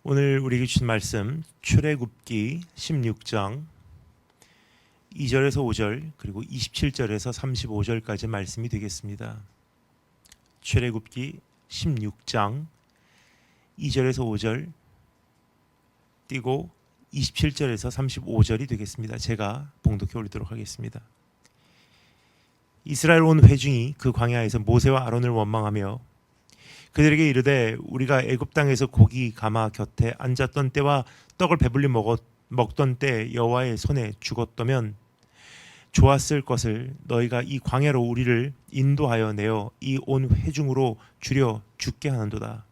오늘 우리에게 주신 말씀 출애굽기 16장 2절에서 5절 그리고 27절에서 35절까지 말씀이 되겠습니다. 출애굽기 16장 2절에서 5절 띄고 27절에서 35절이 되겠습니다. 제가 봉독해 올리도록 하겠습니다. 이스라엘 온 회중이 그 광야에서 모세와 아론을 원망하며 그들에게 이르되 우리가 애굽 땅에서 고기 가마 곁에 앉았던 때와 떡을 배불리 먹던 때 여호와의 손에 죽었다면 좋았을 것을 너희가 이 광야로 우리를 인도하여 내어 이 온 회중으로 줄여 죽게 하는도다.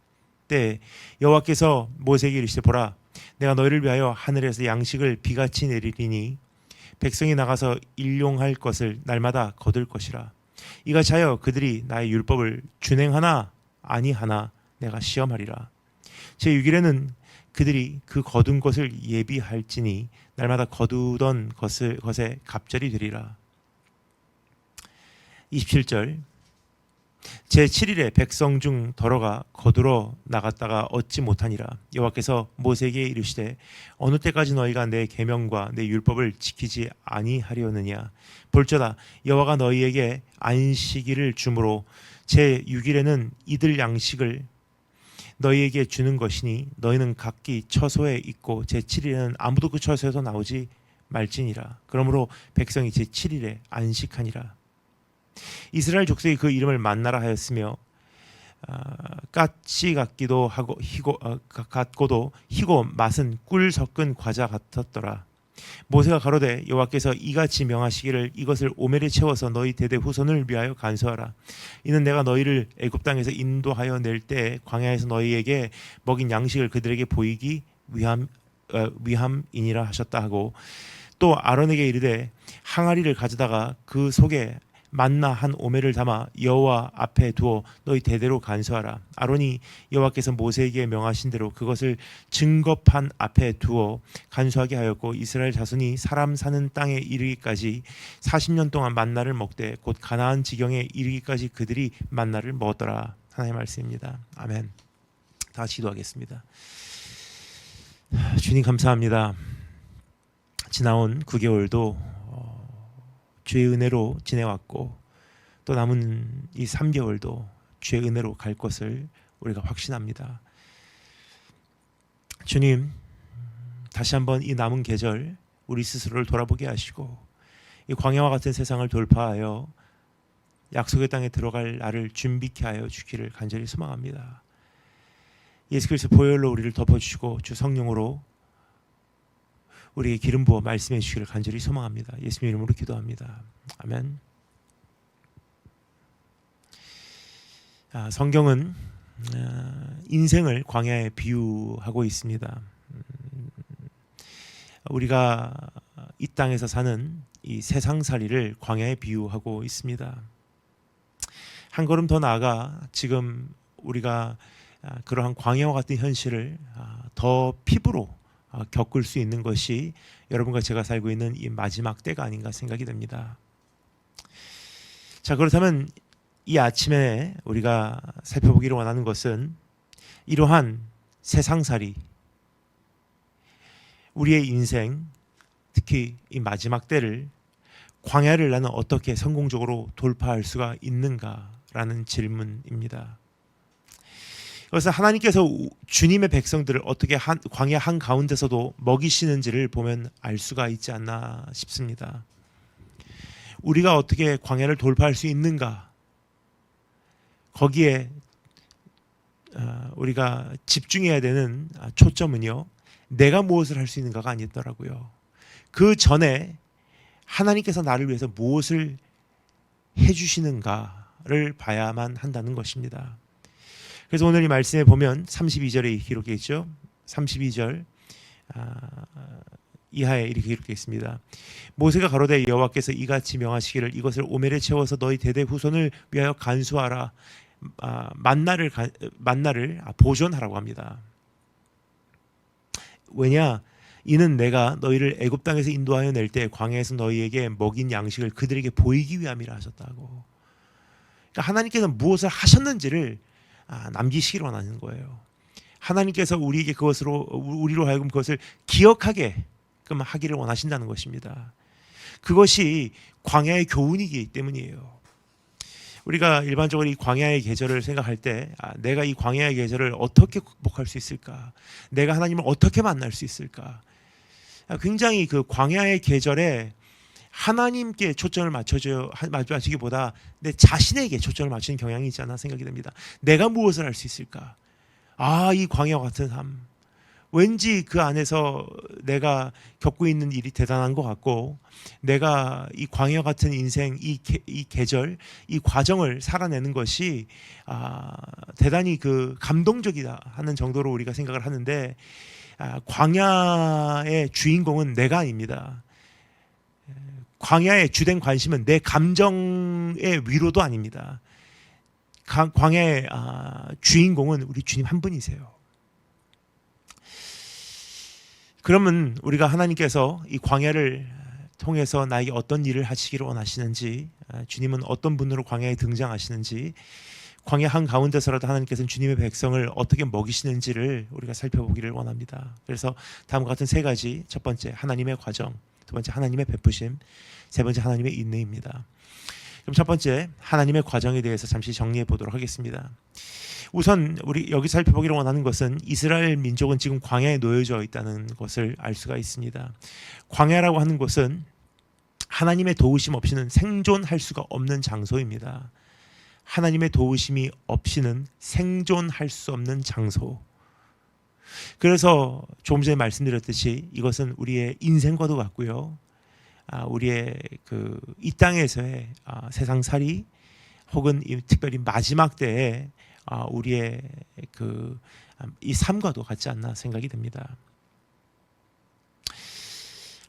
때 여호와께서 모세에게 이르시되 보라 내가 너희를 위하여 하늘에서 양식을 비같이 내리리니 백성이 나가서 일용할 것을 날마다 거둘 것이라. 이같이 하여 그들이 나의 율법을 준행하나 아니하나 내가 시험하리라. 제 6일에는 그들이 그 거둔 것을 예비할지니 날마다 거두던 것에 갑절이 되리라. 27절 제 7일에 백성 중 더러가 거두러 나갔다가 얻지 못하니라. 여호와께서 모세에게 이르시되 어느 때까지 너희가 내 계명과 내 율법을 지키지 아니하려느냐. 볼저다 여호와가 너희에게 안식일을 주므로 제 6일에는 이들 양식을 너희에게 주는 것이니 너희는 각기 처소에 있고 제 7일에는 아무도 그 처소에서 나오지 말지니라. 그러므로 백성이 제 7일에 안식하니라. 이스라엘 족속이 그 이름을 만나라 하였으며 까치 같기도 하고 같고도 희고 맛은 꿀 섞은 과자 같았더라. 모세가 가로되 여호와께서 이같이 명하시기를 이것을 오멜에 채워서 너희 대대 후손을 위하여 간수하라. 이는 내가 너희를 애굽 땅에서 인도하여 낼 때 광야에서 너희에게 먹인 양식을 그들에게 보이기 위함이니라 하셨다 하고 또 아론에게 이르되 항아리를 가져다가 그 속에 만나 한 오멜을 담아 여호와 앞에 두어 너희 대대로 간수하라. 아론이 여호와께서 모세에게 명하신 대로 그것을 증거판 앞에 두어 간수하게 하였고 이스라엘 자손이 사람 사는 땅에 이르기까지 40년 동안 만나를 먹되 곧 가나안 지경에 이르기까지 그들이 만나를 먹었더라. 하나님의 말씀입니다. 아멘. 다 기도하겠습니다. 주님 감사합니다. 지나온 9개월도 주의 은혜로 지내왔고 또 남은 이 3개월도 주의 은혜로 갈 것을 우리가 확신합니다. 주님, 다시 한번 이 남은 계절 우리 스스로를 돌아보게 하시고 이 광야와 같은 세상을 돌파하여 약속의 땅에 들어갈 날을 준비케 하여 주기를 간절히 소망합니다. 예수 그리스도 보혈로 우리를 덮어주시고 주 성령으로 우리에게 기름 부어 말씀해 주시기를 간절히 소망합니다. 예수님 이름으로 기도합니다. 아멘. 성경은 인생을 광야에 비유하고 있습니다. 우리가 이 땅에서 사는 이 세상살이를 광야에 비유하고 있습니다. 한 걸음 더 나아가 지금 우리가 그러한 광야와 같은 현실을 더 피부로 겪을 수 있는 것이 여러분과 제가 살고 있는 이 마지막 때가 아닌가 생각이 됩니다. 자, 그렇다면 이 아침에 우리가 살펴보기를 원하는 것은 이러한 세상살이 우리의 인생 특히 이 마지막 때를 광야를 나는 어떻게 성공적으로 돌파할 수가 있는가라는 질문입니다. 그래서 하나님께서 주님의 백성들을 어떻게 광야 한가운데서도 먹이시는지를 보면 알 수가 있지 않나 싶습니다. 우리가 어떻게 광야를 돌파할 수 있는가, 거기에 우리가 집중해야 되는 초점은요, 내가 무엇을 할 수 있는가가 아니더라고요. 그 전에 하나님께서 나를 위해서 무엇을 해주시는가를 봐야만 한다는 것입니다. 그래서 오늘 이 말씀에 보면 32절에 기록되어 있죠. 32절 이하에 이렇게 기록되어 있습니다. 모세가 가로되 여호와께서 이같이 명하시기를 이것을 오멜에 채워서 너희 대대 후손을 위하여 간수하라. 만나를 보존하라고 합니다. 왜냐? 이는 내가 너희를 애굽 땅에서 인도하여 낼 때 광야에서 너희에게 먹인 양식을 그들에게 보이기 위함이라 하셨다고. 그러니까 하나님께서 무엇을 하셨는지를 남기시기를 원하는 거예요. 하나님께서 우리에게 우리로 하여금 그것을 기억하게 하기를 원하신다는 것입니다. 그것이 광야의 교훈이기 때문이에요. 우리가 일반적으로 이 광야의 계절을 생각할 때 내가 이 광야의 계절을 어떻게 극복할 수 있을까? 내가 하나님을 어떻게 만날 수 있을까? 굉장히 그 광야의 계절에 하나님께 초점을 맞추기보다 내 자신에게 초점을 맞추는 경향이 있지 않나 생각이 됩니다. 내가 무엇을 할 수 있을까? 이 광야와 같은 삶. 왠지 그 안에서 내가 겪고 있는 일이 대단한 것 같고, 내가 이 광야 같은 인생, 이 계절, 이 과정을 살아내는 것이 대단히 그 감동적이다 하는 정도로 우리가 생각을 하는데, 광야의 주인공은 내가 아닙니다. 광야의 주된 관심은 내 감정의 위로도 아닙니다. 광야의 주인공은 우리 주님 한 분이세요. 그러면 우리가 하나님께서 이 광야를 통해서 나에게 어떤 일을 하시기를 원하시는지, 주님은 어떤 분으로 광야에 등장하시는지, 광야 한가운데서라도 하나님께서는 주님의 백성을 어떻게 먹이시는지를 우리가 살펴보기를 원합니다. 그래서 다음과 같은 세 가지, 첫 번째 하나님의 과정, 두 번째 하나님의 베푸심, 세 번째 하나님의 인내입니다. 그럼 첫 번째 하나님의 과정에 대해서 잠시 정리해 보도록 하겠습니다. 우선 우리 여기 살펴보기를 원하는 것은 이스라엘 민족은 지금 광야에 놓여져 있다는 것을 알 수가 있습니다. 광야라고 하는 곳은 하나님의 도우심 없이는 생존할 수가 없는 장소입니다. 하나님의 도우심이 없이는 생존할 수 없는 장소. 그래서 조금 전에 말씀드렸듯이 이것은 우리의 인생과도 같고요. 우리의 이 땅에서의 세상살이, 혹은 특별히 마지막 때에 우리의 이 삶과도 같지 않나 생각이 됩니다.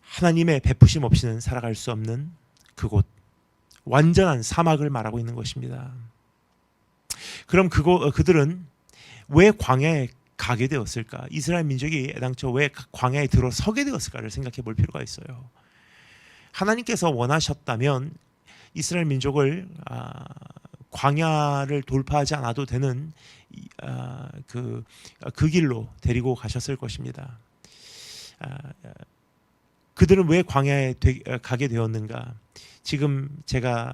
하나님의 베푸심 없이는 살아갈 수 없는 그곳, 완전한 사막을 말하고 있는 것입니다. 그럼 그들은 왜 광야에 가게 되었을까? 이스라엘 민족이 애당초 왜 광야에 들어서게 되었을까를 생각해 볼 필요가 있어요. 하나님께서 원하셨다면 이스라엘 민족을 광야를 돌파하지 않아도 되는 그 길로 데리고 가셨을 것입니다. 그들은 왜 광야에 가게 되었는가? 지금 제가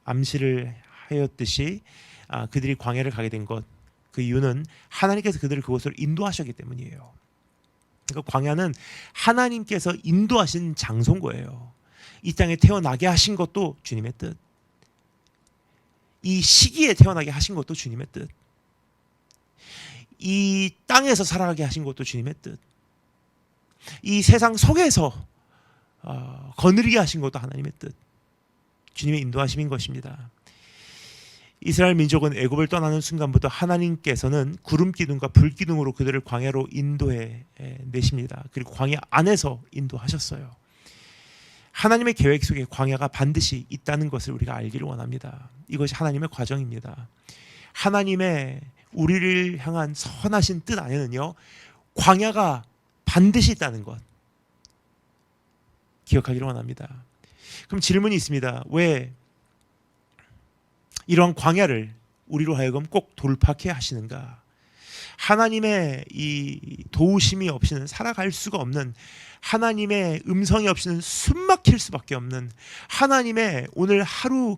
암시를 하였듯이 그들이 광야를 가게 된 것, 그 이유는 하나님께서 그들을 그곳으로 인도하셨기 때문이에요. 그러니까 광야는 하나님께서 인도하신 장소인 거예요. 이 땅에 태어나게 하신 것도 주님의 뜻, 이 시기에 태어나게 하신 것도 주님의 뜻, 이 땅에서 살아가게 하신 것도 주님의 뜻, 이 세상 속에서 거느리게 하신 것도 하나님의 뜻, 주님의 인도하심인 것입니다. 이스라엘 민족은 애굽을 떠나는 순간부터 하나님께서는 구름 기둥과 불 기둥으로 그들을 광야로 인도해 내십니다. 그리고 광야 안에서 인도하셨어요. 하나님의 계획 속에 광야가 반드시 있다는 것을 우리가 알기를 원합니다. 이것이 하나님의 과정입니다. 하나님의 우리를 향한 선하신 뜻 안에는요, 광야가 반드시 있다는 것 기억하기를 원합니다. 그럼 질문이 있습니다. 왜 이러한 광야를 우리로 하여금 꼭 돌파케 하시는가? 하나님의 이 도우심이 없이는 살아갈 수가 없는, 하나님의 음성이 없이는 숨막힐 수밖에 없는, 하나님의 오늘 하루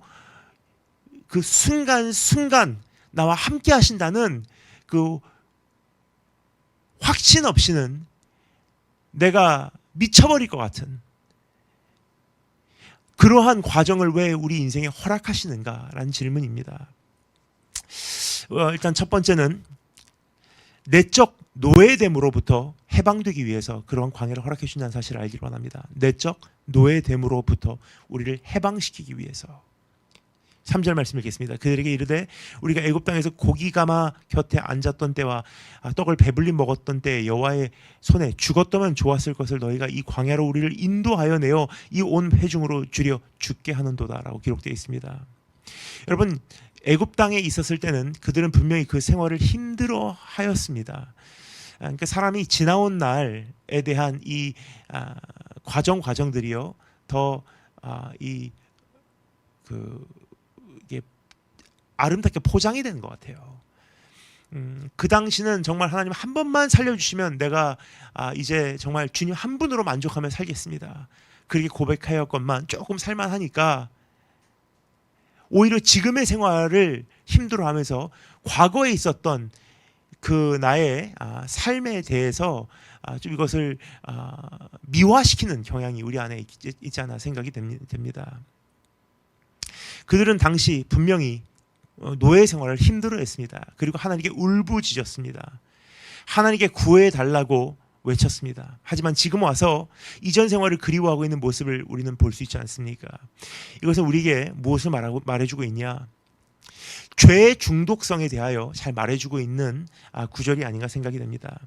그 순간순간 나와 함께 하신다는 그 확신 없이는 내가 미쳐버릴 것 같은 그러한 과정을 왜 우리 인생에 허락하시는가라는 질문입니다. 일단 첫 번째는 내적 노예됨으로부터 해방되기 위해서 그러한 광야를 허락해 주신다는 사실을 알기를 원합니다. 내적 노예됨으로부터 우리를 해방시키기 위해서. 3절 말씀 읽겠습니다. 그들에게 이르되 우리가 애굽 땅에서 고기 가마 곁에 앉았던 때와 떡을 배불리 먹었던 때에 여호와의 손에 죽었다면 좋았을 것을 너희가 이 광야로 우리를 인도하여 내어 이 온 회중으로 줄여 죽게 하는도다라고 기록되어 있습니다. 여러분, 애굽 땅에 있었을 때는 그들은 분명히 그 생활을 힘들어 하였습니다. 그러니까 사람이 지나온 날에 대한 이 과정들이요, 더 이게 아름답게 포장이 되는 것 같아요. 그 당시는 정말 하나님 한 번만 살려주시면 내가 이제 정말 주님 한 분으로 만족하며 살겠습니다. 그렇게 고백하였건만 조금 살만하니까 오히려 지금의 생활을 힘들어하면서 과거에 있었던 그 나의 삶에 대해서 좀 이것을 미화시키는 경향이 우리 안에 있지 않아 생각이 됩니다. 그들은 당시 분명히 노예 생활을 힘들어했습니다. 그리고 하나님께 울부짖었습니다. 하나님께 구해달라고 외쳤습니다. 하지만 지금 와서 이전 생활을 그리워하고 있는 모습을 우리는 볼 수 있지 않습니까? 이것은 우리에게 무엇을 말해주고 있냐? 죄의 중독성에 대하여 잘 말해주고 있는 구절이 아닌가 생각이 됩니다.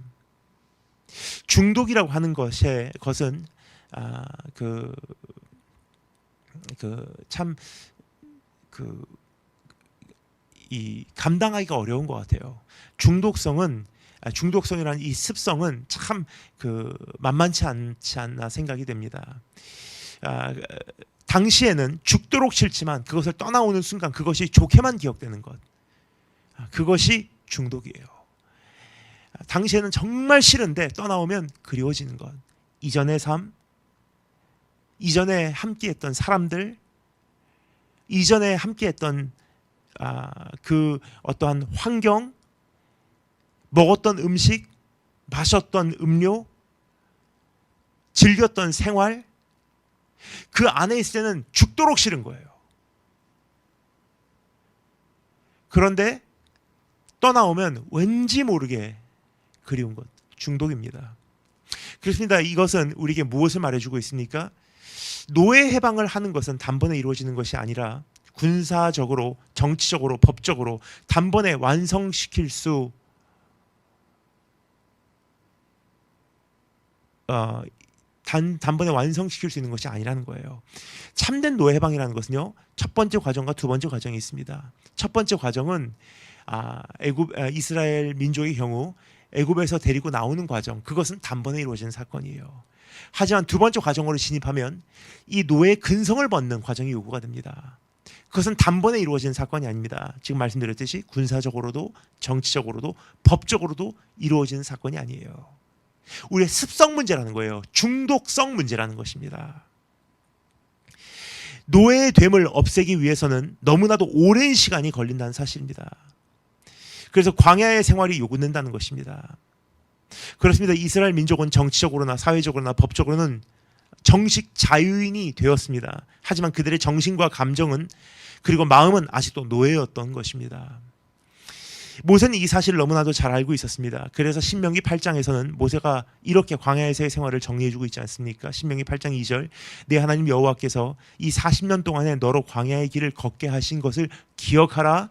중독이라고 하는 것은 이 감당하기가 어려운 것 같아요. 중독성이라는 이 습성은 참 만만치 않지 않나 생각이 됩니다. 당시에는 죽도록 싫지만 그것을 떠나오는 순간 그것이 좋게만 기억되는 것, 그것이 중독이에요. 당시에는 정말 싫은데 떠나오면 그리워지는 것, 이전의 삶, 이전에 함께했던 사람들, 이전에 함께했던 그 어떠한 환경, 먹었던 음식, 마셨던 음료, 즐겼던 생활, 그 안에 있을 때는 죽도록 싫은 거예요. 그런데 떠나오면 왠지 모르게 그리운 것, 중독입니다. 그렇습니다. 이것은 우리에게 무엇을 말해주고 있습니까? 노예 해방을 하는 것은 단번에 이루어지는 것이 아니라 군사적으로, 정치적으로, 법적으로 단번에 완성시킬 수 단번에 완성시킬 수 있는 것이 아니라는 거예요. 참된 노예 해방이라는 것은요, 첫 번째 과정과 두 번째 과정이 있습니다. 첫 번째 과정은 이스라엘 민족의 경우 애굽에서 데리고 나오는 과정, 그것은 단번에 이루어지는 사건이에요. 하지만 두 번째 과정으로 진입하면 이 노예의 근성을 벗는 과정이 요구가 됩니다. 그것은 단번에 이루어지는 사건이 아닙니다. 지금 말씀드렸듯이 군사적으로도 정치적으로도 법적으로도 이루어지는 사건이 아니에요. 우리의 습성 문제라는 거예요. 중독성 문제라는 것입니다. 노예의 됨을 없애기 위해서는 너무나도 오랜 시간이 걸린다는 사실입니다. 그래서 광야의 생활이 요구된다는 것입니다. 그렇습니다. 이스라엘 민족은 정치적으로나 사회적으로나 법적으로는 정식 자유인이 되었습니다. 하지만 그들의 정신과 감정은, 그리고 마음은 아직도 노예였던 것입니다. 모세는 이 사실을 너무나도 잘 알고 있었습니다. 그래서 신명기 8장에서는 모세가 이렇게 광야에서의 생활을 정리해주고 있지 않습니까? 신명기 8장 2절, 내 하나님 여호와께서 이 40년 동안에 너로 광야의 길을 걷게 하신 것을 기억하라.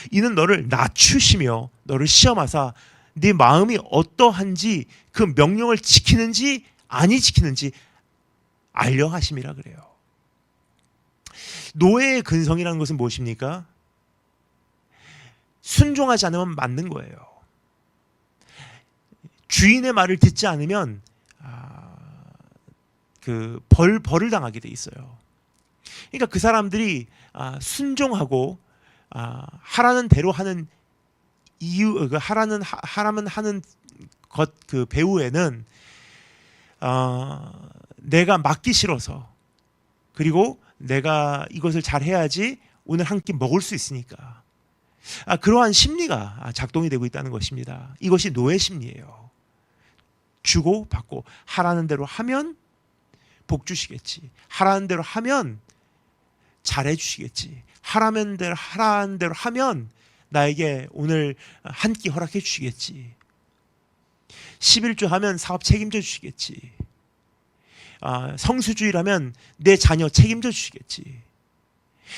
이는 너를 낮추시며 너를 시험하사 네 마음이 어떠한지 그 명령을 지키는지 아니 지키는지 알려 하심이라 그래요. 노예의 근성이라는 것은 무엇입니까? 순종하지 않으면 맞는 거예요. 주인의 말을 듣지 않으면 벌을 당하게 돼 있어요. 그러니까 그 사람들이 순종하고 하라는 대로 하는 이유, 하라면 하는 것 그 배후에는 내가 맞기 싫어서, 그리고 내가 이것을 잘 해야지 오늘 한 끼 먹을 수 있으니까, 그러한 심리가 작동이 되고 있다는 것입니다. 이것이 노예 심리예요. 주고 받고, 하라는 대로 하면 복 주시겠지, 하라는 대로 하면 잘해 주시겠지, 하라는 대로 하면 나에게 오늘 한 끼 허락해 주시겠지, 11조 하면 사업 책임져 주시겠지, 성수주의라면 내 자녀 책임져 주시겠지,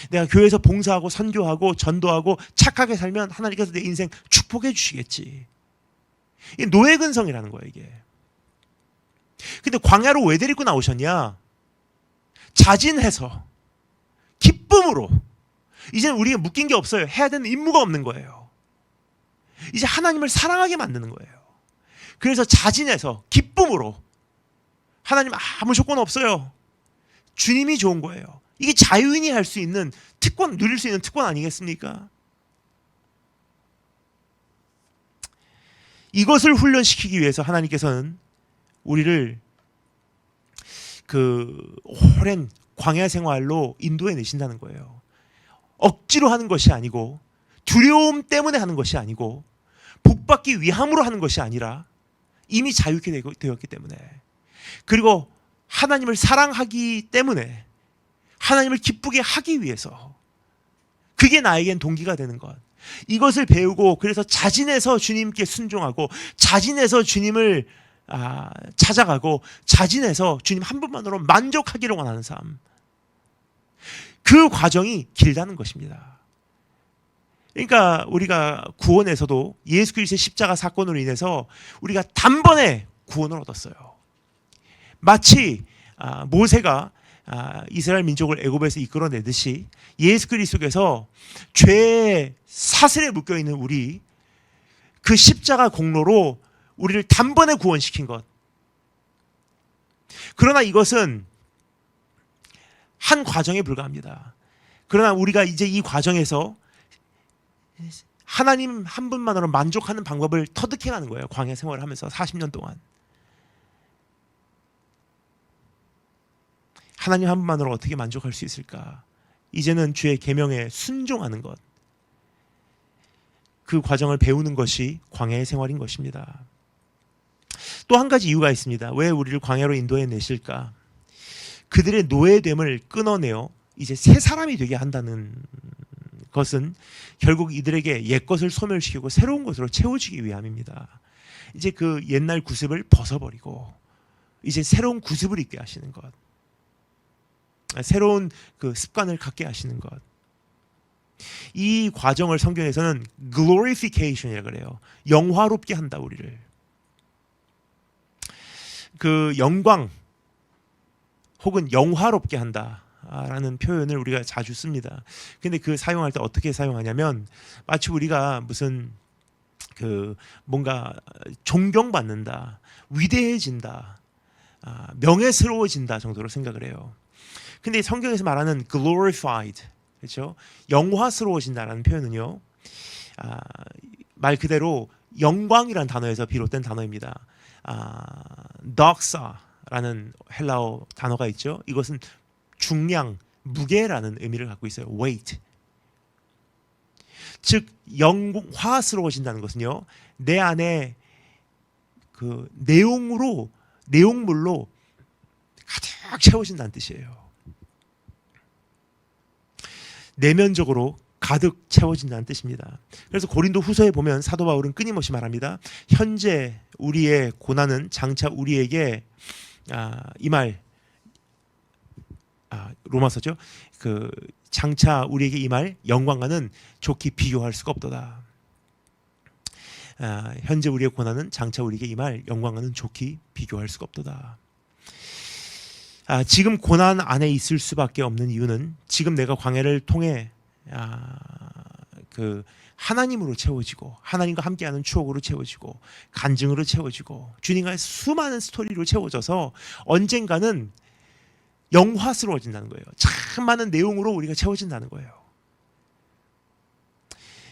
내가 교회에서 봉사하고 선교하고 전도하고 착하게 살면 하나님께서 내 인생 축복해 주시겠지. 이게 노예 근성이라는 거예요, 이게. 근데 광야로 왜 데리고 나오셨냐? 자진해서, 기쁨으로. 이제는 우리가 묶인 게 없어요. 해야 되는 임무가 없는 거예요. 이제 하나님을 사랑하게 만드는 거예요. 그래서 자진해서, 기쁨으로. 하나님 아무 조건 없어요. 주님이 좋은 거예요. 이게 자유인이 할 수 있는 특권, 누릴 수 있는 특권 아니겠습니까? 이것을 훈련시키기 위해서 하나님께서는 우리를 그 오랜 광야 생활로 인도해 내신다는 거예요. 억지로 하는 것이 아니고, 두려움 때문에 하는 것이 아니고, 복받기 위함으로 하는 것이 아니라 이미 자유케 되었기 때문에, 그리고 하나님을 사랑하기 때문에, 하나님을 기쁘게 하기 위해서, 그게 나에겐 동기가 되는 것. 이것을 배우고, 그래서 자진해서 주님께 순종하고, 자진해서 주님을 찾아가고, 자진해서 주님 한 분만으로 만족하기를 원하는 삶. 그 과정이 길다는 것입니다. 그러니까 우리가 구원에서도 예수 그리스도의 십자가 사건으로 인해서 우리가 단번에 구원을 얻었어요. 마치 모세가 이스라엘 민족을 애굽에서 이끌어내듯이 예수 그리스도께서 죄의 사슬에 묶여있는 우리, 그 십자가 공로로 우리를 단번에 구원시킨 것. 그러나 이것은 한 과정에 불과합니다. 그러나 우리가 이제 이 과정에서 하나님 한 분만으로 만족하는 방법을 터득해가는 거예요. 광야 생활을 하면서 40년 동안. 하나님 한 분만으로 어떻게 만족할 수 있을까? 이제는 주의 계명에 순종하는 것. 그 과정을 배우는 것이 광야의 생활인 것입니다. 또 한 가지 이유가 있습니다. 왜 우리를 광야로 인도해 내실까? 그들의 노예됨을 끊어내어 이제 새 사람이 되게 한다는 것은 결국 이들에게 옛것을 소멸시키고 새로운 것으로 채워주기 위함입니다. 이제 그 옛날 구습을 벗어버리고 이제 새로운 구습을 입게 하시는 것. 새로운 그 습관을 갖게 하시는 것. 이 과정을 성경에서는 glorification이라고 그래요. 영화롭게 한다, 우리를. 그 영광 혹은 영화롭게 한다라는 표현을 우리가 자주 씁니다. 근데 그 사용할 때 어떻게 사용하냐면 마치 우리가 무슨 그 뭔가 존경받는다, 위대해진다, 명예스러워진다 정도로 생각을 해요. 근데 성경에서 말하는 glorified, 그렇죠? 영화스러워진다라는 표현은요, 말 그대로 영광이라는 단어에서 비롯된 단어입니다. doxa라는 헬라어 단어가 있죠. 이것은 중량, 무게라는 의미를 갖고 있어요. weight. 즉 영화스러워진다는 것은요, 내 안에 그 내용물로 가득 채워진다는 뜻이에요. 내면적으로 가득 채워진다는 뜻입니다. 그래서 고린도 후서에 보면 사도 바울은 끊임없이 말합니다. 현재 우리의 고난은 장차 우리에게 이 말 로마서죠. 그 장차 우리에게 임할 영광과는 좋게 비교할 수가 없도다. 현재 우리의 고난은 장차 우리에게 임할 영광과는 좋게 비교할 수가 없도다. 지금 고난 안에 있을 수밖에 없는 이유는 지금 내가 광야를 통해 그 하나님으로 채워지고 하나님과 함께하는 추억으로 채워지고 간증으로 채워지고 주님과의 수많은 스토리로 채워져서 언젠가는 영화스러워진다는 거예요. 참 많은 내용으로 우리가 채워진다는 거예요.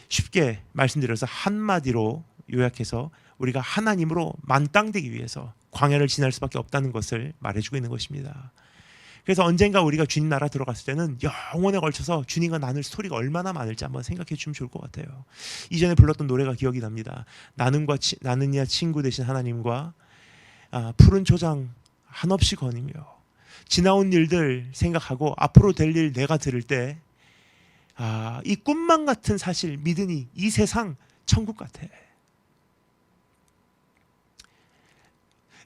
쉽게 말씀드려서 한마디로 요약해서 우리가 하나님으로 만땅되기 위해서 광야를 지날 수밖에 없다는 것을 말해주고 있는 것입니다. 그래서 언젠가 우리가 주님 나라 들어갔을 때는 영원에 걸쳐서 주님과 나눌 스토리가 얼마나 많을지 한번 생각해 주면 좋을 것 같아요. 이전에 불렀던 노래가 기억이 납니다. 나는야 친구 되신 하나님과 푸른 초장 한없이 거니며 지나온 일들 생각하고 앞으로 될 일 내가 들을 때 이 꿈만 같은 사실 믿으니 이 세상 천국 같아.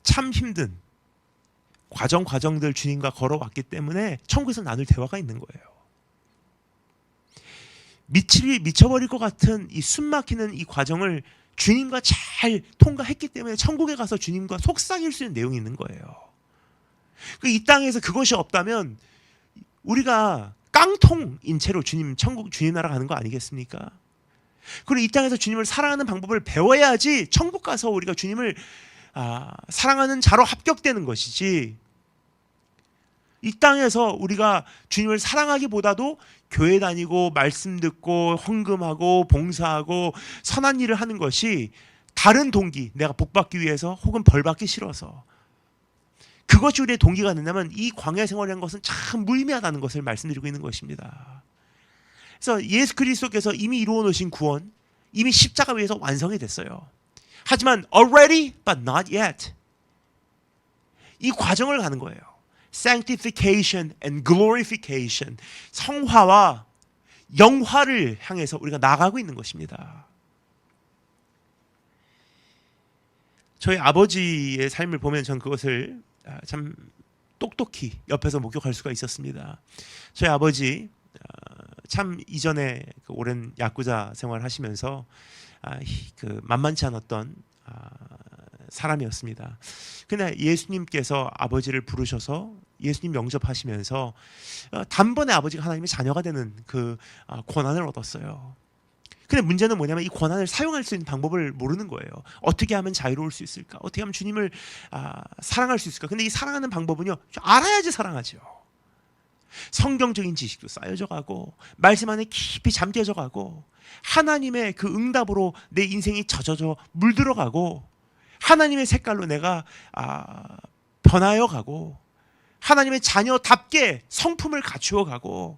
참 힘든 과정들 주님과 걸어왔기 때문에 천국에서 나눌 대화가 있는 거예요. 미쳐버릴 것 같은 이 숨막히는 이 과정을 주님과 잘 통과했기 때문에 천국에 가서 주님과 속삭일 수 있는 내용이 있는 거예요. 이 땅에서 그것이 없다면 우리가 깡통인 채로 주님 나라 가는 거 아니겠습니까? 그리고 이 땅에서 주님을 사랑하는 방법을 배워야지 천국 가서 우리가 주님을 사랑하는 자로 합격되는 것이지, 이 땅에서 우리가 주님을 사랑하기보다도 교회 다니고 말씀 듣고 헌금하고 봉사하고 선한 일을 하는 것이 다른 동기, 내가 복받기 위해서 혹은 벌받기 싫어서, 그것이 우리의 동기가 된다면 이 광야 생활이라는 것은 참 무의미하다는 것을 말씀드리고 있는 것입니다. 그래서 예수 그리스도께서 이미 이루어 놓으신 구원, 이미 십자가 위에서 완성이 됐어요. 하지만 already but not yet, 이 과정을 가는 거예요. Sanctification and glorification, 성화와 영화를 향해서 우리가 나가고 있는 것입니다. 저희 아버지의 삶을 보면 전 그것을 참 똑똑히 옆에서 목격할 수가 있었습니다. 저희 아버지 참 이전에 그 오랜 야구자 생활을 하시면서 그 만만치 않았던 사람이었습니다. 근데 예수님께서 아버지를 부르셔서 예수님 영접하시면서 단번에 아버지가 하나님의 자녀가 되는 그 권한을 얻었어요. 근데 문제는 뭐냐면 이 권한을 사용할 수 있는 방법을 모르는 거예요. 어떻게 하면 자유로울 수 있을까? 어떻게 하면 주님을 사랑할 수 있을까? 근데 이 사랑하는 방법은요, 알아야지 사랑하죠. 성경적인 지식도 쌓여져 가고, 말씀 안에 깊이 잠겨져 가고, 하나님의 그 응답으로 내 인생이 젖어져 물들어 가고, 하나님의 색깔로 내가 변하여 가고, 하나님의 자녀답게 성품을 갖추어 가고,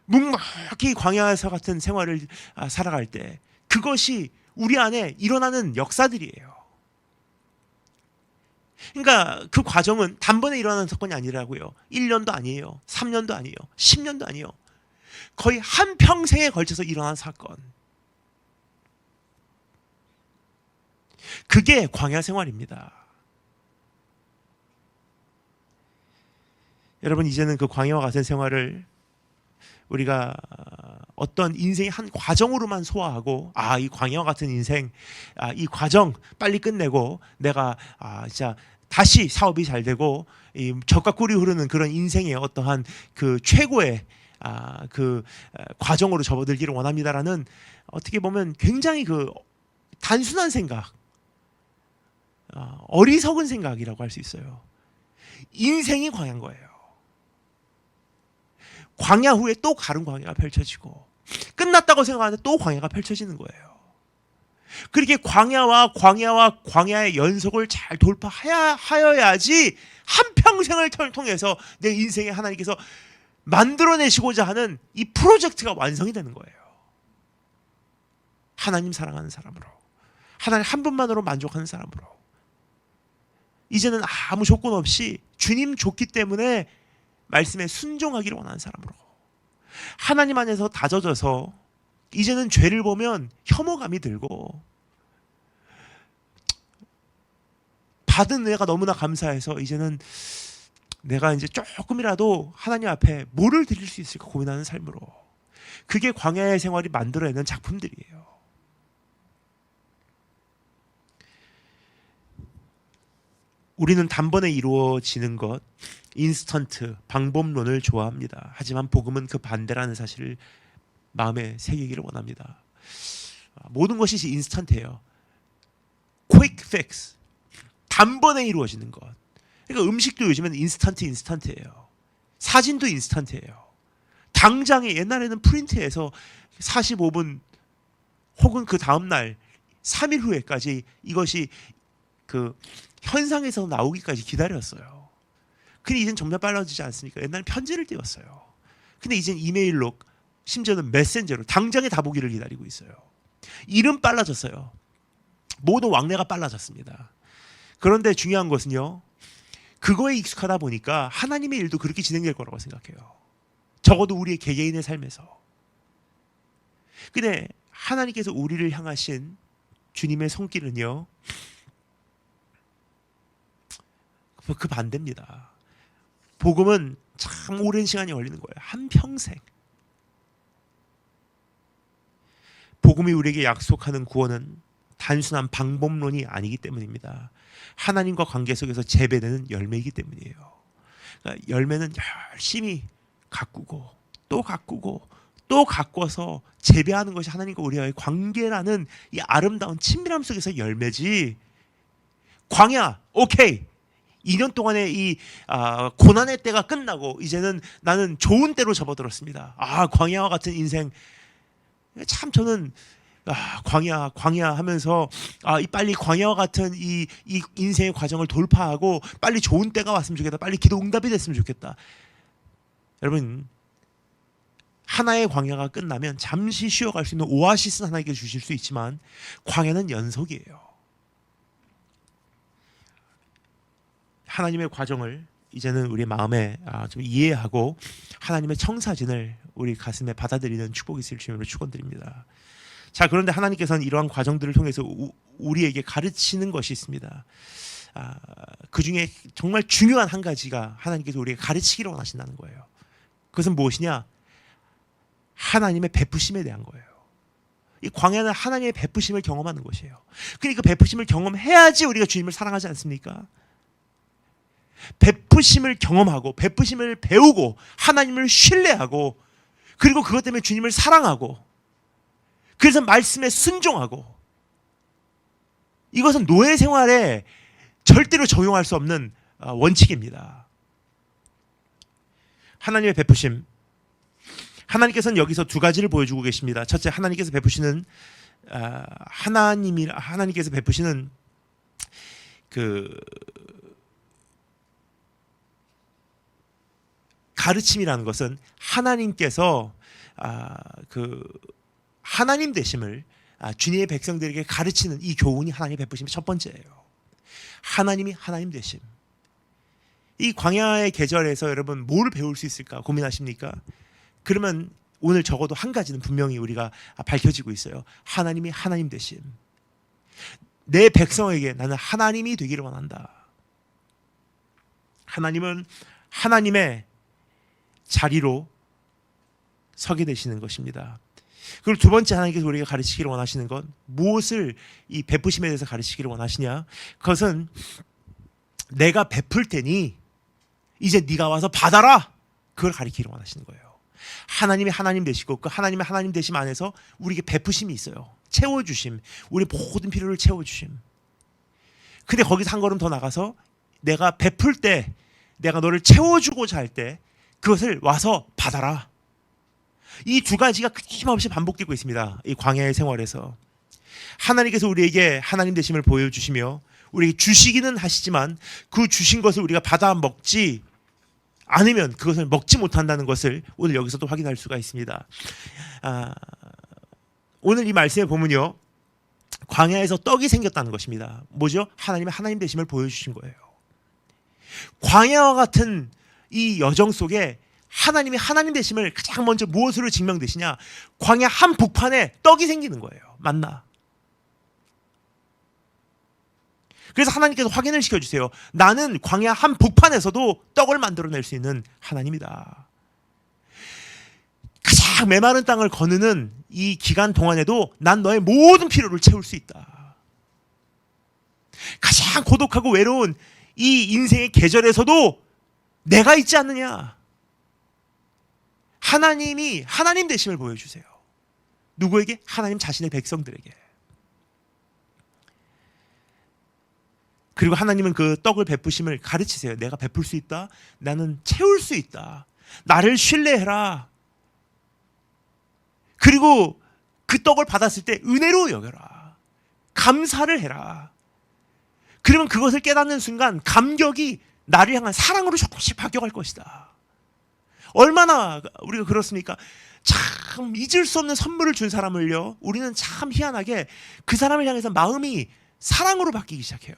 묵묵히 광야에서 같은 생활을 살아갈 때 그것이 우리 안에 일어나는 역사들이에요. 그러니까 그 과정은 단번에 일어나는 사건이 아니라고요. 1년도 아니에요. 3년도 아니에요. 10년도 아니에요. 거의 한평생에 걸쳐서 일어난 사건. 그게 광야 생활입니다. 여러분, 이제는 그 광야와 같은 생활을 우리가 어떤 인생의 한 과정으로만 소화하고, 이 광야와 같은 인생, 이 과정 빨리 끝내고 내가 진짜 다시 사업이 잘 되고 이 젖과 꿀이 흐르는 그런 인생의 어떠한 그 최고의 그 과정으로 접어들기를 원합니다라는, 어떻게 보면 굉장히 그 단순한 생각, 어리석은 생각이라고 할 수 있어요. 인생이 광야인 거예요. 광야 후에 또 다른 광야가 펼쳐지고, 끝났다고 생각하는데 또 광야가 펼쳐지는 거예요. 그렇게 광야의 연속을 잘 돌파하여야지 한평생을 통해서 내 인생에 하나님께서 만들어내시고자 하는 이 프로젝트가 완성이 되는 거예요. 하나님 사랑하는 사람으로, 하나님 한 분만으로 만족하는 사람으로, 이제는 아무 조건 없이 주님 좋기 때문에 말씀에 순종하기를 원하는 사람으로, 하나님 안에서 다져져서 이제는 죄를 보면 혐오감이 들고, 받은 은혜가 너무나 감사해서 이제는 내가 이제 조금이라도 하나님 앞에 뭐를 드릴 수 있을까 고민하는 삶으로, 그게 광야의 생활이 만들어내는 작품들이에요. 우리는 단번에 이루어지는 것, 인스턴트, 방법론을 좋아합니다. 하지만 복음은 그 반대라는 사실을 마음에 새기기를 원합니다. 모든 것이 인스턴트예요. quick fix, 단번에 이루어지는 것. 그러니까 음식도 요즘에는 인스턴트예요. 사진도 인스턴트예요. 당장에, 옛날에는 프린트해서 45분 혹은 그 다음날 3일 후에까지 이것이 그 현상에서 나오기까지 기다렸어요. 근데 이젠 점점 빨라지지 않습니까? 옛날엔 편지를 띄웠어요. 근데 이젠 이메일로, 심지어는 메신저로 당장에 다 보기를 기다리고 있어요. 일은 빨라졌어요. 모든 왕래가 빨라졌습니다. 그런데 중요한 것은요, 그거에 익숙하다 보니까 하나님의 일도 그렇게 진행될 거라고 생각해요. 적어도 우리의 개개인의 삶에서. 근데 하나님께서 우리를 향하신 주님의 손길은요, 그 반대입니다. 복음은 참 오랜 시간이 걸리는 거예요. 한평생. 복음이 우리에게 약속하는 구원은 단순한 방법론이 아니기 때문입니다. 하나님과 관계 속에서 재배되는 열매이기 때문이에요. 그러니까 열매는 열심히 가꾸고 또 가꾸고 또 가꿔서 재배하는 것이 하나님과 우리와의 관계라는 이 아름다운 친밀함 속에서 열매지, 광야, 오케이, 2년 동안의 이 고난의 때가 끝나고 이제는 나는 좋은 때로 접어들었습니다. 광야와 같은 인생, 참 저는 광야 광야 하면서 이 빨리 광야와 같은 이 인생의 과정을 돌파하고 빨리 좋은 때가 왔으면 좋겠다. 빨리 기도 응답이 됐으면 좋겠다. 여러분, 하나의 광야가 끝나면 잠시 쉬어갈 수 있는 오아시스는 하나님께 주실 수 있지만 광야는 연속이에요. 하나님의 과정을 이제는 우리 마음에 좀 이해하고 하나님의 청사진을 우리 가슴에 받아들이는 축복이 있을 주님으로 축원드립니다. 자, 그런데 하나님께서는 이러한 과정들을 통해서 우리에게 가르치는 것이 있습니다. 그 중에 정말 중요한 한 가지가 하나님께서 우리에게 가르치기를 원하신다는 거예요. 그것은 무엇이냐? 하나님의 베푸심에 대한 거예요. 이 광야는 하나님의 베푸심을 경험하는 것이에요. 그러니까 베푸심을 경험해야지 우리가 주님을 사랑하지 않습니까? 베푸심을 경험하고 베푸심을 배우고 하나님을 신뢰하고 그리고 그것 때문에 주님을 사랑하고 그래서 말씀에 순종하고, 이것은 노예 생활에 절대로 적용할 수 없는 원칙입니다. 하나님의 베푸심, 하나님께서는 여기서 두 가지를 보여주고 계십니다. 첫째, 하나님께서 베푸시는 하나님께서 베푸시는 그 가르침이라는 것은 하나님께서 그 하나님 되심을 주님의 백성들에게 가르치는 이 교훈이 하나님의 베푸심의 첫 번째예요. 하나님이 하나님 되심. 이 광야의 계절에서 여러분 뭘 배울 수 있을까 고민하십니까? 그러면 오늘 적어도 한 가지는 분명히 우리가 밝혀지고 있어요. 하나님이 하나님 되심. 내 백성에게 나는 하나님이 되기를 원한다. 하나님은 하나님의 자리로 서게 되시는 것입니다. 그리고 두 번째, 하나님께서 우리가 가르치기를 원하시는 건 무엇을 이 베푸심에 대해서 가르치기를 원하시냐? 그것은 내가 베풀 테니 이제 네가 와서 받아라. 그걸 가르치기를 원하시는 거예요. 하나님이 하나님 되시고 그 하나님의 하나님 되심 안에서 우리에게 베푸심이 있어요. 채워주심, 우리 모든 필요를 채워주심. 근데 거기서 한 걸음 더 나가서 내가 베풀 때, 내가 너를 채워주고자 할 때 그것을 와서 받아라. 이 두 가지가 끊임없이 반복되고 있습니다. 이 광야의 생활에서 하나님께서 우리에게 하나님 되심을 보여주시며 우리에게 주시기는 하시지만 그 주신 것을 우리가 받아 먹지 않으면 그것을 먹지 못한다는 것을 오늘 여기서도 확인할 수가 있습니다. 오늘 이 말씀에 보면요, 광야에서 떡이 생겼다는 것입니다. 뭐죠? 하나님의 하나님 되심을 보여주신 거예요. 광야와 같은 이 여정 속에 하나님이 하나님 되심을 가장 먼저 무엇으로 증명되시냐? 광야 한 북판에 떡이 생기는 거예요. 만나. 그래서 하나님께서 확인을 시켜주세요. 나는 광야 한 북판에서도 떡을 만들어낼 수 있는 하나님이다. 가장 메마른 땅을 거느는 이 기간 동안에도 난 너의 모든 필요를 채울 수 있다. 가장 고독하고 외로운 이 인생의 계절에서도 내가 있지 않느냐. 하나님이 하나님 되심을 보여주세요. 누구에게? 하나님 자신의 백성들에게. 그리고 하나님은 그 떡을 베푸심을 가르치세요. 내가 베풀 수 있다. 나는 채울 수 있다. 나를 신뢰해라. 그리고 그 떡을 받았을 때 은혜로 여겨라. 감사를 해라. 그러면 그것을 깨닫는 순간 감격이 나를 향한 사랑으로 조금씩 바뀌어갈 것이다. 얼마나 우리가 그렇습니까? 참 잊을 수 없는 선물을 준 사람을요, 우리는 참 희한하게 그 사람을 향해서 마음이 사랑으로 바뀌기 시작해요.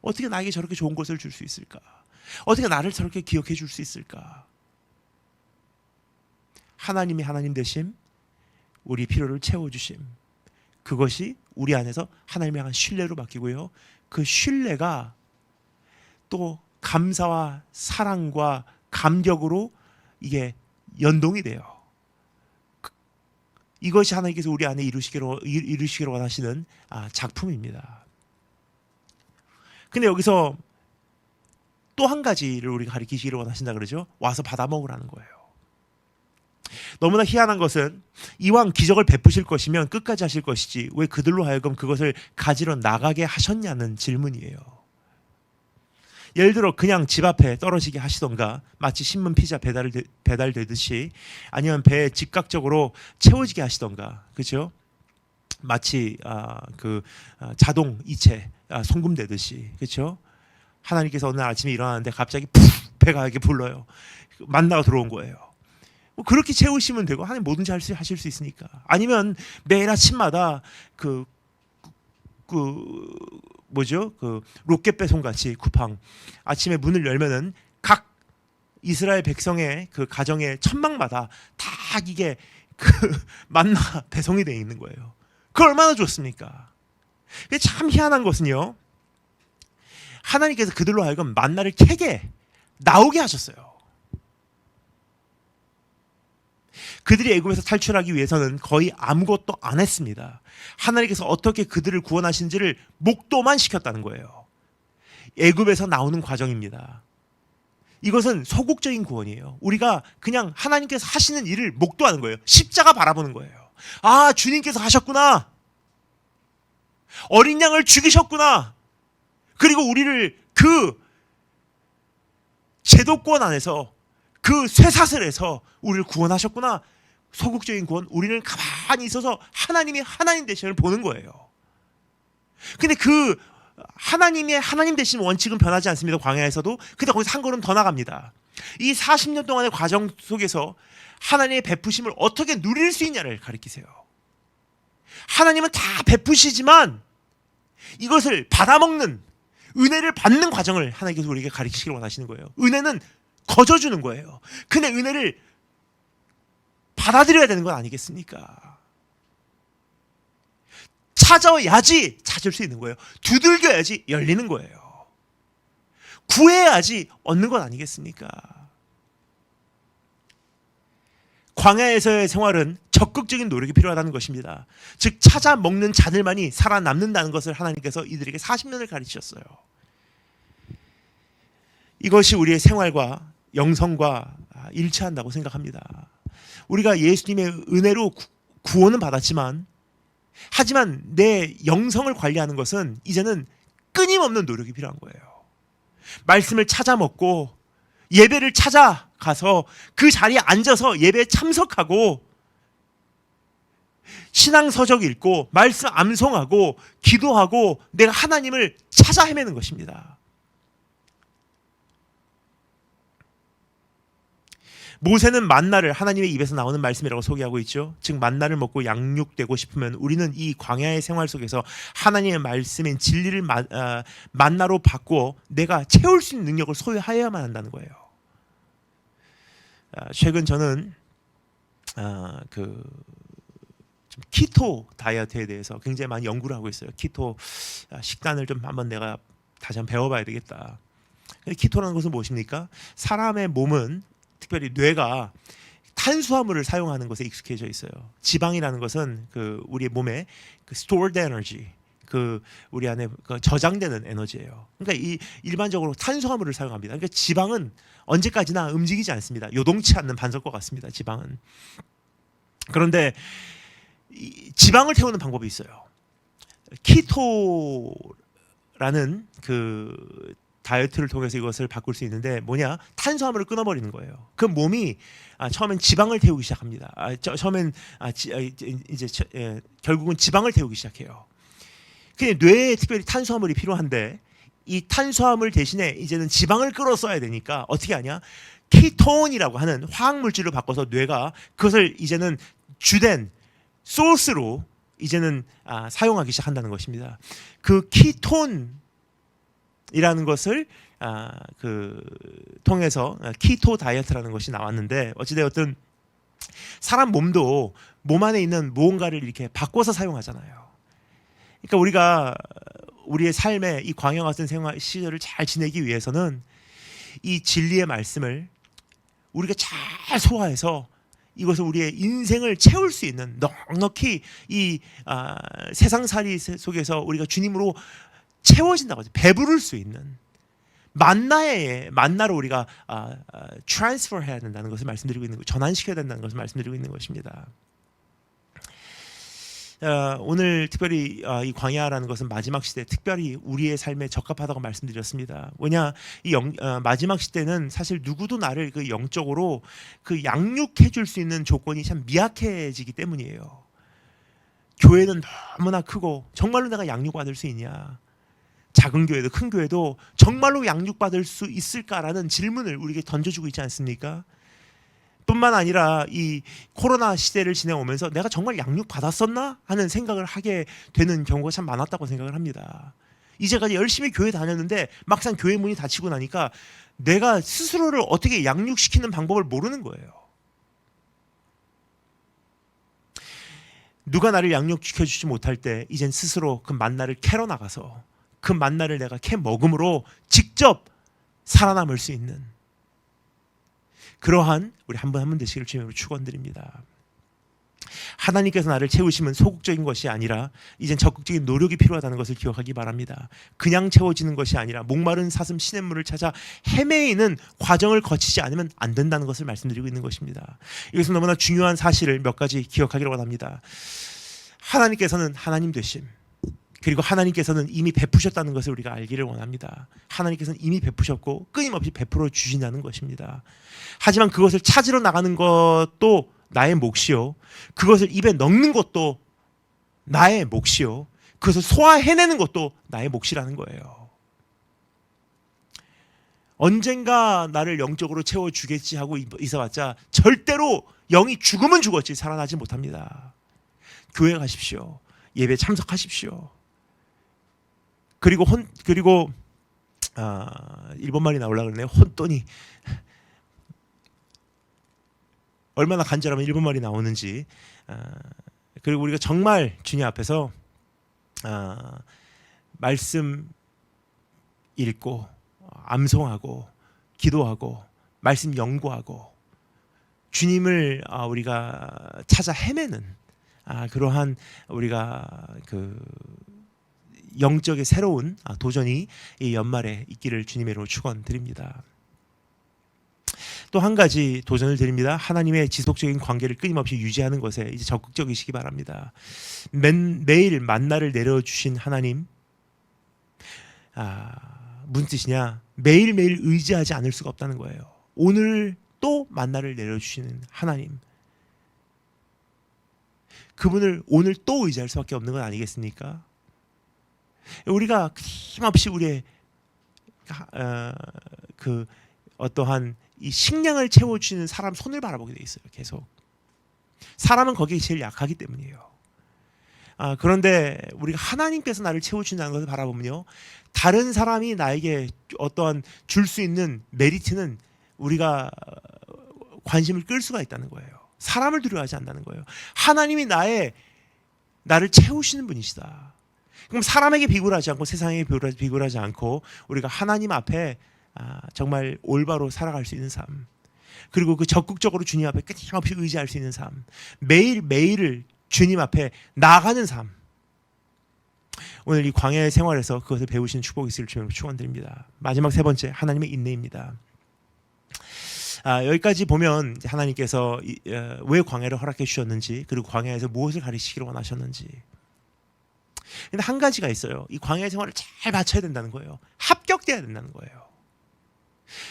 어떻게 나에게 저렇게 좋은 것을 줄 수 있을까? 어떻게 나를 저렇게 기억해 줄 수 있을까? 하나님이 하나님 되심, 우리 필요를 채워주심, 그것이 우리 안에서 하나님을 향한 신뢰로 바뀌고요, 그 신뢰가 또 감사와 사랑과 감격으로 이게 연동이 돼요. 이것이 하나님께서 우리 안에 이루시기를 원하시는 작품입니다. 근데 여기서 또 한 가지를 우리가 가르치시기를 원하신다 그러죠. 와서 받아 먹으라는 거예요. 너무나 희한한 것은 이왕 기적을 베푸실 것이면 끝까지 하실 것이지 왜 그들로 하여금 그것을 가지러 나가게 하셨냐는 질문이에요. 예를 들어 그냥 집 앞에 떨어지게 하시던가, 마치 신문 피자 배달되듯이, 아니면 배에 즉각적으로 채워지게 하시던가, 그렇죠? 마치 자동 이체 송금되듯이, 그렇죠? 하나님께서 어느 날 아침에 일어나는데 갑자기 푹 배가 이렇게 불러요. 만나가 들어온 거예요. 뭐 그렇게 채우시면 되고 하나님 뭐든지 하실 수 있으니까. 아니면 매일 아침마다 뭐죠? 로켓 배송 같이 쿠팡 아침에 문을 열면은 각 이스라엘 백성의 그 가정의 천막마다 다 이게 만나 배송이 되어 있는 거예요. 그 얼마나 좋습니까? 참 희한한 것은요, 하나님께서 그들로 하여금 만나를 캐게 나오게 하셨어요. 그들이 애굽에서 탈출하기 위해서는 거의 아무것도 안 했습니다. 하나님께서 어떻게 그들을 구원하신지를 목도만 시켰다는 거예요. 애굽에서 나오는 과정입니다. 이것은 소극적인 구원이에요. 우리가 그냥 하나님께서 하시는 일을 목도하는 거예요. 십자가 바라보는 거예요. 아, 주님께서 하셨구나. 어린 양을 죽이셨구나. 그리고 우리를 그 제도권 안에서 그 쇠사슬에서 우리를 구원하셨구나. 소극적인 구원, 우리는 가만히 있어서 하나님이 하나님 되심을 보는 거예요. 근데 그 하나님의 하나님 되신 원칙은 변하지 않습니다. 광야에서도. 근데 거기서 한 걸음 더 나갑니다. 이 40년 동안의 과정 속에서 하나님의 베푸심을 어떻게 누릴 수 있냐를 가르치세요. 하나님은 다 베푸시지만 이것을 받아먹는, 은혜를 받는 과정을 하나님께서 우리에게 가르치시길 원하시는 거예요. 은혜는 거저주는 거예요. 근데 은혜를 받아들여야 되는 건 아니겠습니까? 찾아야지 찾을 수 있는 거예요. 두들겨야지 열리는 거예요. 구해야지 얻는 건 아니겠습니까? 광야에서의 생활은 적극적인 노력이 필요하다는 것입니다. 즉 찾아 먹는 자들만이 살아남는다는 것을 하나님께서 이들에게 40년을 가르치셨어요. 이것이 우리의 생활과 영성과 일치한다고 생각합니다. 우리가 예수님의 은혜로 구원은 받았지만, 하지만 내 영성을 관리하는 것은 이제는 끊임없는 노력이 필요한 거예요. 말씀을 찾아 먹고 예배를 찾아가서 그 자리에 앉아서 예배에 참석하고 신앙서적 읽고 말씀 암송하고 기도하고 내가 하나님을 찾아 헤매는 것입니다. 모세는 만나를 하나님의 입에서 나오는 말씀이라고 소개하고 있죠. 즉 만나를 먹고 양육되고 싶으면 우리는 이 광야의 생활 속에서 하나님의 말씀인 진리를 만나로 바꾸어 내가 채울 수 있는 능력을 소유하여야만 한다는 거예요. 최근 저는 좀 키토 다이어트에 대해서 굉장히 많이 연구를 하고 있어요. 키토 식단을 좀 한번 내가 다시 한번 배워봐야 되겠다. 키토라는 것은 무엇입니까? 사람의 몸은, 특별히 뇌가 탄수화물을 사용하는 것에 익숙해져 있어요. 지방이라는 것은 우리의 몸에 stored energy, 우리 안에 저장되는 에너지예요. 그러니까 일반적으로 탄수화물을 사용합니다. 그러니까 지방은 언제까지나 움직이지 않습니다. 요동치 않는 반석과 같습니다. 지방은. 그런데 지방을 태우는 방법이 있어요. 키토라는 다이어트를 통해서 이것을 바꿀 수 있는데 뭐냐? 탄수화물을 끊어버리는 거예요. 그 몸이 처음엔 지방을 태우기 시작합니다. 결국은 지방을 태우기 시작해요. 근데 뇌에 특별히 탄수화물이 필요한데 이 탄수화물 대신에 이제는 지방을 끌어 써야 되니까 어떻게 하냐? 키톤이라고 하는 화학 물질로 바꿔서 뇌가 그것을 이제는 주된 소스로 이제는 사용하기 시작한다는 것입니다. 그 키톤이라는 것을 통해서 키토 다이어트라는 것이 나왔는데, 어찌되었든 사람 몸도 몸 안에 있는 무언가를 이렇게 바꿔서 사용하잖아요. 그러니까 우리가 우리의 삶에 이 광야 같은 생활 시절을 잘 지내기 위해서는 이 진리의 말씀을 우리가 잘 소화해서 이것을 우리의 인생을 채울 수 있는, 넉넉히 이 세상살이 속에서 우리가 주님으로 채워진다고 하죠. 배부를 수 있는 만나로 우리가 트랜스퍼 해야 된다는 것을 말씀드리고 있는 거, 전환시켜야 된다는 것을 말씀드리고 있는 것입니다. 오늘 특별히 이 광야라는 것은 마지막 시대, 특별히 우리의 삶에 적합하다고 말씀드렸습니다. 뭐냐, 마지막 시대는 사실 누구도 나를 영적으로 양육해 줄 수 있는 조건이 참 미약해지기 때문이에요. 교회는 너무나 크고 정말로 내가 양육받을 수 있냐? 작은 교회도 큰 교회도 정말로 양육받을 수 있을까라는 질문을 우리에게 던져주고 있지 않습니까? 뿐만 아니라 이 코로나 시대를 지내오면서 내가 정말 양육받았었나 하는 생각을 하게 되는 경우가 참 많았다고 생각을 합니다. 이제까지 열심히 교회 다녔는데 막상 교회 문이 닫히고 나니까 내가 스스로를 어떻게 양육시키는 방법을 모르는 거예요. 누가 나를 양육시켜주지 못할 때 이젠 스스로 그 만나를 캐러 나가서 그 만나를 내가 캐 먹음으로 직접 살아남을 수 있는 그러한 우리 한 분 한 분 되시기를 주님으로 축원드립니다. 하나님께서 나를 채우시면 소극적인 것이 아니라 이젠 적극적인 노력이 필요하다는 것을 기억하기 바랍니다. 그냥 채워지는 것이 아니라 목마른 사슴 시냇물을 찾아 헤매이는 과정을 거치지 않으면 안 된다는 것을 말씀드리고 있는 것입니다. 이것은 너무나 중요한 사실을 몇 가지 기억하기를 원합니다. 하나님께서는 하나님 되심, 그리고 하나님께서는 이미 베푸셨다는 것을 우리가 알기를 원합니다. 하나님께서는 이미 베푸셨고 끊임없이 베풀어 주신다는 것입니다. 하지만 그것을 찾으러 나가는 것도 나의 몫이요, 그것을 입에 넣는 것도 나의 몫이요, 그것을 소화해내는 것도 나의 몫이라는 거예요. 언젠가 나를 영적으로 채워주겠지 하고 있어봤자 절대로 영이 죽으면 죽었지 살아나지 못합니다. 교회 가십시오. 예배 참석하십시오. 그리고 일본 말이 나오려고 그러네요. 혼돈이 얼마나 간절하면 일본 말이 나오는지. 그리고 우리가 정말 주님 앞에서 말씀 읽고 암송하고 기도하고 말씀 연구하고 주님을 우리가 찾아 헤매는 그러한 우리가 그 영적의 새로운 도전이 이 연말에 있기를 주님의 이름으로 축원드립니다. 또 한 가지 도전을 드립니다. 하나님의 지속적인 관계를 끊임없이 유지하는 것에 이제 적극적이시기 바랍니다. 매일 만나를 내려주신 하나님, 무슨 뜻이냐? 매일매일 의지하지 않을 수가 없다는 거예요. 오늘 또 만나를 내려주시는 하나님, 그분을 오늘 또 의지할 수밖에 없는 건 아니겠습니까? 우리가 끊임없이 우리의 그 어떠한 이 식량을 채워주시는 사람 손을 바라보게 돼 있어요. 계속 사람은 거기에 제일 약하기 때문이에요. 그런데 우리가 하나님께서 나를 채워주신다는 것을 바라보면요, 다른 사람이 나에게 어떠한 줄 수 있는 메리트는 우리가 관심을 끌 수가 있다는 거예요. 사람을 두려워하지 않는다는 거예요. 하나님이 나를 채우시는 분이시다. 그럼 사람에게 비굴하지 않고 세상에게 비굴하지 않고 우리가 하나님 앞에 정말 올바로 살아갈 수 있는 삶, 그리고 그 적극적으로 주님 앞에 끊임없이 의지할 수 있는 삶, 매일매일을 주님 앞에 나아가는 삶, 오늘 이 광야의 생활에서 그것을 배우시는 축복이 있을 주님으로 축원드립니다. 마지막 세 번째, 하나님의 인내입니다. 여기까지 보면 하나님께서 왜 광야를 허락해 주셨는지, 그리고 광야에서 무엇을 가르치기를 원하셨는지. 근데 한 가지가 있어요. 이 광야의 생활을 잘 마쳐야 된다는 거예요. 합격돼야 된다는 거예요.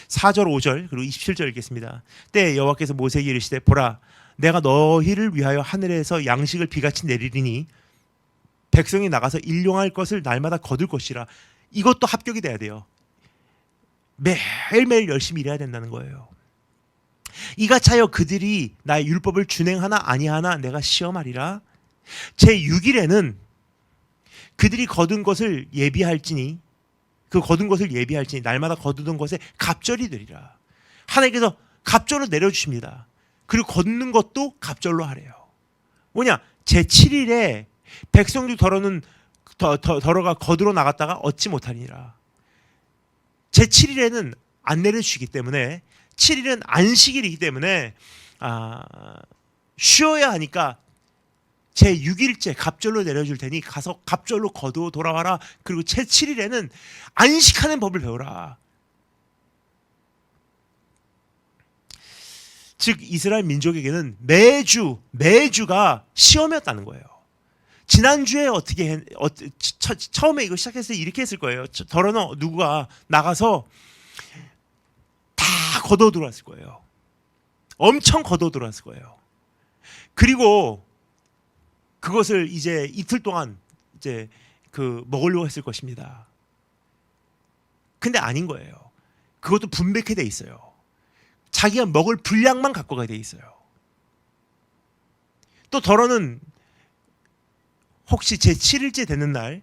4절 5절 그리고 27절 읽겠습니다. 때에 여호와께서 모세에게 이르시되 보라, 내가 너희를 위하여 하늘에서 양식을 비같이 내리리니 백성이 나가서 일용할 것을 날마다 거둘 것이라. 이것도 합격이 돼야 돼요. 매일매일 열심히 일해야 된다는 거예요. 이같이 하여 그들이 나의 율법을 준행하나 아니하나 내가 시험하리라. 제 6일에는 그들이 거둔 것을 예비할지니, 그 거둔 것을 예비할지니 날마다 거두던 것에 갑절이 되리라. 하나님께서 갑절로 내려주십니다. 그리고 걷는 것도 갑절로 하래요. 뭐냐? 제 7일에 백성들 더러가 거두러 나갔다가 얻지 못하니라. 제 7일에는 안 내려주시기 때문에, 7일은 안식일이기 때문에 쉬어야 하니까 제 6일째 갑절로 내려줄 테니 가서 갑절로 거두어 돌아와라. 그리고 제 7일에는 안식하는 법을 배우라. 즉 이스라엘 민족에게는 매주가 시험이었다는 거예요. 지난주에 처음에 이거 시작했을 때 이렇게 했을 거예요. 더러너 누구가 나가서 다 거둬 들어왔을 거예요. 엄청 거둬 들어왔을 거예요. 그리고 그것을 이제 이틀 동안 이제 먹으려고 했을 것입니다. 근데 아닌 거예요. 그것도 분배케 돼 있어요. 자기가 먹을 분량만 갖고 가게 돼 있어요. 또 더러는 혹시 제 7일째 되는 날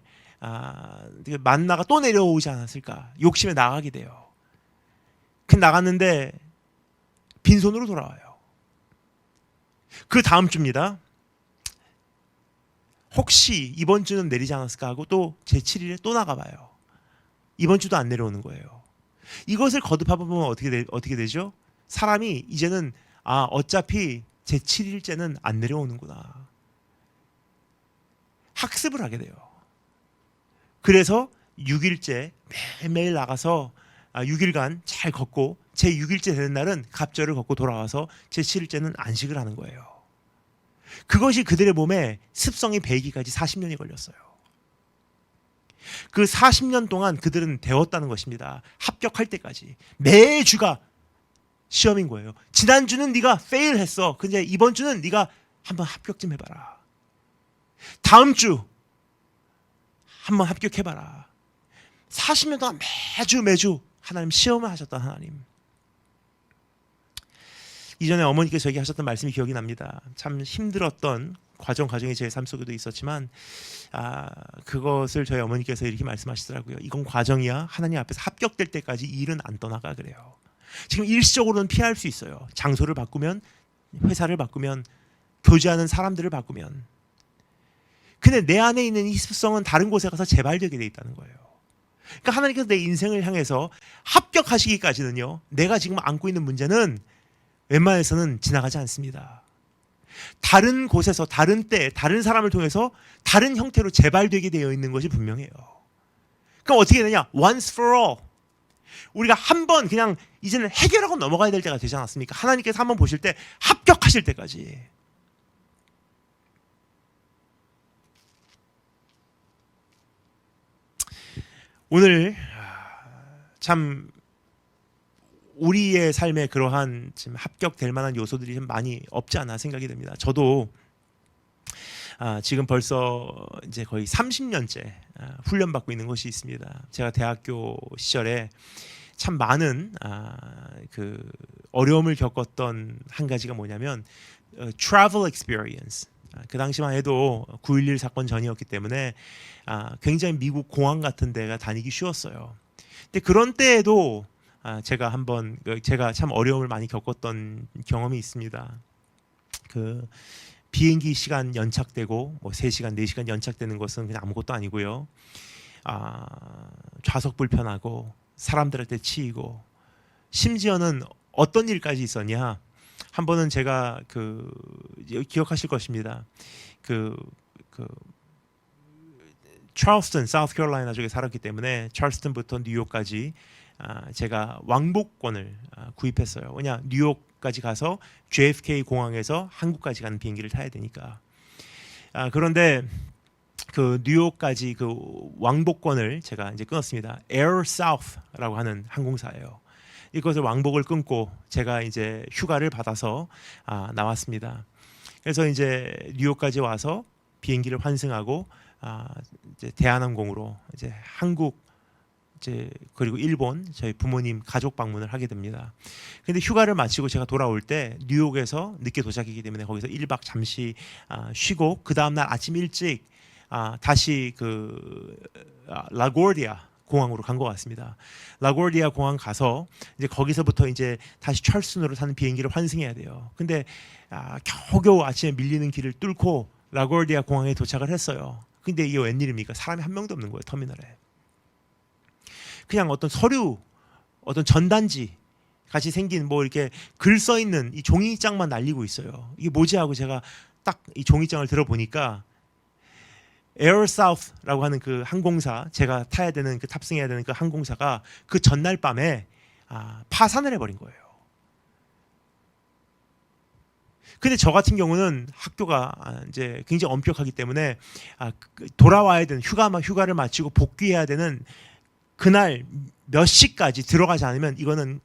만나가 또 내려오지 않았을까 욕심에 나가게 돼요. 그 나갔는데 빈손으로 돌아와요. 그 다음 주입니다. 혹시 이번 주는 내리지 않았을까 하고 또 제 7일에 또 나가봐요. 이번 주도 안 내려오는 거예요. 이것을 거듭해보면 어떻게 되죠? 사람이 이제는 어차피 제 7일째는 안 내려오는구나. 학습을 하게 돼요. 그래서 6일째 매일매일 나가서 6일간 잘 걷고 제 6일째 되는 날은 갑절을 걷고 돌아와서 제 7일째는 안식을 하는 거예요. 그것이 그들의 몸에 습성이 배이기까지 40년이 걸렸어요. 그 40년 동안 그들은 배웠다는 것입니다. 합격할 때까지. 매주가 시험인 거예요. 지난주는 네가 fail 했어. 근데 이번 주는 네가 한번 합격 좀 해봐라. 다음 주 한번 합격해봐라. 40년 동안 매주 하나님 시험을 하셨던 하나님. 이전에 어머니께서 저에게 하셨던 말씀이 기억이 납니다. 참 힘들었던 과정이 제 삶 속에도 있었지만 그것을 저희 어머니께서 이렇게 말씀하시더라고요. 이건 과정이야. 하나님 앞에서 합격될 때까지 일은 안 떠나가 그래요. 지금 일시적으로는 피할 수 있어요. 장소를 바꾸면, 회사를 바꾸면, 교제하는 사람들을 바꾸면. 근데 내 안에 있는 이 습성은 다른 곳에 가서 재발되게 돼 있다는 거예요. 그러니까 하나님께서 내 인생을 향해서 합격하시기까지는요. 내가 지금 안고 있는 문제는 웬만해서는 지나가지 않습니다. 다른 곳에서, 다른 때, 다른 사람을 통해서 다른 형태로 재발되게 되어 있는 것이 분명해요. 그럼 어떻게 되냐? Once for all. 우리가 한번 그냥 이제는 해결하고 넘어가야 될 때가 되지 않았습니까? 하나님께서 한번 보실 때 합격하실 때까지. 오늘 참 우리의 삶에 그러한 지금 합격될 만한 요소들이 좀 많이 없지 않아 생각이 됩니다. 저도 지금 벌써 이제 거의 30년째 훈련받고 있는 것이 있습니다. 제가 대학교 시절에 참 많은 그 어려움을 겪었던 한 가지가 뭐냐면 travel experience. 그 당시만 해도 9.11 사건 전이었기 때문에 굉장히 미국 공항 같은 데가 다니기 쉬웠어요. 근데 그런 때에도 제가 참 어려움을 많이 겪었던 경험이 있습니다. 그 비행기 시간 연착되고 뭐 3시간, 4시간 연착되는 것은 그냥 아무것도 아니고요. 좌석 불편하고 사람들한테 치이고 심지어는 어떤 일까지 있었냐? 한 번은 제가 기억하실 것입니다. 찰스턴, 사우스캐롤라이나 쪽에 살았기 때문에 찰스턴부터 뉴욕까지 제가 왕복권을 구입했어요. 왜냐 뉴욕까지 가서 JFK 공항에서 한국까지 가는 비행기를 타야 되니까. 그런데 그 뉴욕까지 그 왕복권을 제가 이제 끊었습니다. Air South라고 하는 항공사예요. 이것을 왕복을 끊고 제가 이제 휴가를 받아서 나왔습니다. 그래서 이제 뉴욕까지 와서 비행기를 환승하고 이제 대한항공으로 이제 한국 그리고 일본 저희 부모님 가족 방문을 하게 됩니다. 근데 휴가를 마치고 제가 돌아올 때 뉴욕에서 늦게 도착했기 때문에 거기서 1박 잠시 쉬고 그 다음 날 아침 일찍 다시 라구아디아 공항으로 간 것 같습니다. 라구아디아 공항 가서 이제 거기서부터 이제 다시 찰스턴으로 타는 비행기를 환승해야 돼요. 근데 겨우겨우 아침에 밀리는 길을 뚫고 라구아디아 공항에 도착을 했어요. 근데 이게 웬일입니까? 사람이 한 명도 없는 거예요, 터미널에. 그냥 어떤 서류, 어떤 전단지 같이 생긴 뭐 이렇게 글 써 있는 이 종이장만 날리고 있어요. 이게 뭐지 하고 제가 딱 이 종이장을 들어보니까 Air South라고 하는 그 항공사, 제가 타야 되는 탑승해야 되는 그 항공사가 그 전날 밤에 파산을 해버린 거예요. 근데 저 같은 경우는 학교가 이제 굉장히 엄격하기 때문에 돌아와야 되는 휴가를 마치고 복귀해야 되는 그날 몇 시까지 들어가지 않으면 이거는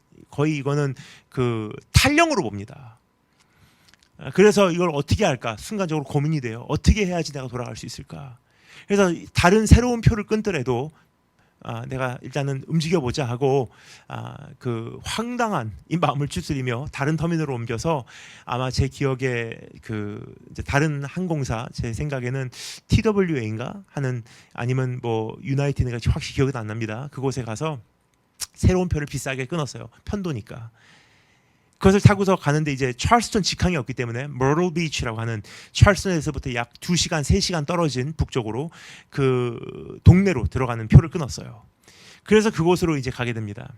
그 탈령으로 봅니다. 그래서 이걸 어떻게 할까 순간적으로 고민이 돼요. 어떻게 해야지 내가 돌아갈 수 있을까. 그래서 다른 새로운 표를 끊더라도 내가 일단은 움직여보자 하고 그 황당한 이 마음을 추스리며 다른 터미널로 옮겨서 아마 제 기억에 그 이제 다른 항공사 제 생각에는 TWA인가 하는 아니면 뭐 유나이티드가 확실히 기억이 안 납니다. 그곳에 가서 새로운 표를 비싸게 끊었어요. 편도니까. 그것을 타고서 가는데 이제 찰스턴 직항이 없기 때문에 머틀 비치라고 하는 찰스턴에서부터 약 2시간, 3시간 떨어진 북쪽으로 그 동네로 들어가는 표를 끊었어요. 그래서 그곳으로 이제 가게 됩니다.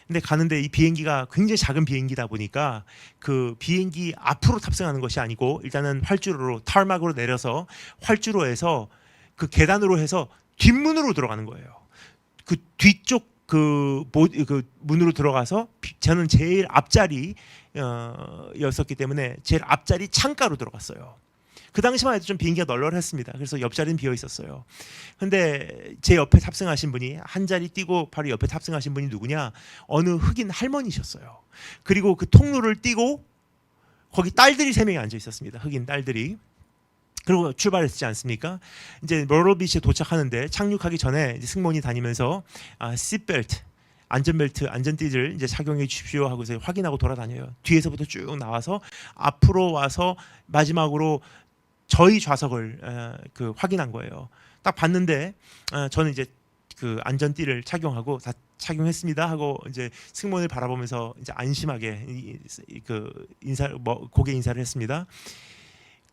근데 가는데 이 비행기가 굉장히 작은 비행기다 보니까 그 비행기 앞으로 탑승하는 것이 아니고 일단은 활주로로 타르막으로 내려서 활주로에서 그 계단으로 해서 뒷문으로 들어가는 거예요. 그 뒤쪽 그 문으로 들어가서 저는 제일 앞자리 였었기 때문에 제일 앞자리 창가로 들어갔어요. 그 당시만 해도 좀 비행기가 널널했습니다. 그래서 옆자리는 비어 있었어요. 근데 제 옆에 탑승하신 분이 한 자리 뛰고 바로 옆에 탑승하신 분이 누구냐? 어느 흑인 할머니셨어요. 그리고 그 통로를 뛰고 거기 딸들이 3명이 앉아 있었습니다. 흑인 딸들이. 그리고 출발했지 않습니까? 이제 머틀비치에 도착하는데 착륙하기 전에 이제 승무원이 다니면서 시트벨트, 안전벨트, 안전띠를 이제 착용해 주십시오 하고 이제 확인하고 돌아다녀요. 뒤에서부터 쭉 나와서 앞으로 와서 마지막으로 저희 좌석을 그 확인한 거예요. 딱 봤는데 저는 이제 그 안전띠를 착용하고 다 착용했습니다 하고 이제 승무원을 바라보면서 이제 안심하게 그 고개 인사를 했습니다.